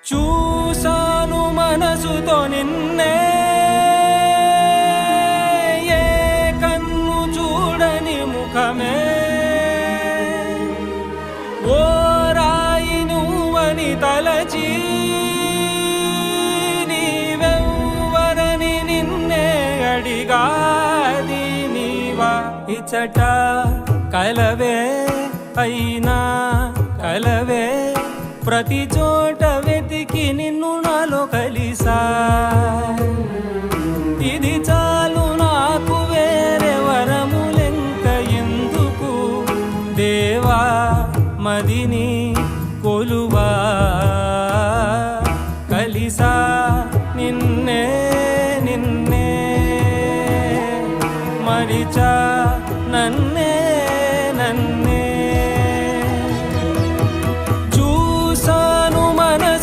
చూసాను మనసుతో నిన్నే, ఏ కన్ను చూడని ముఖమే, ఓ రాయి నువ్వని తలచి నీవెవ్వరని నిన్నే అడిగాది నీవా. ఇచ్చట కలవే అయినా కలవే, ప్రతి చోట వెతికి నిన్ను నాలో కలిసా. ఇది చాలు నాకు, వేరే వరములెంక ఎందుకు దేవా, మదిని కొలువా. కలిసా నిన్నే నిన్నే మరిచా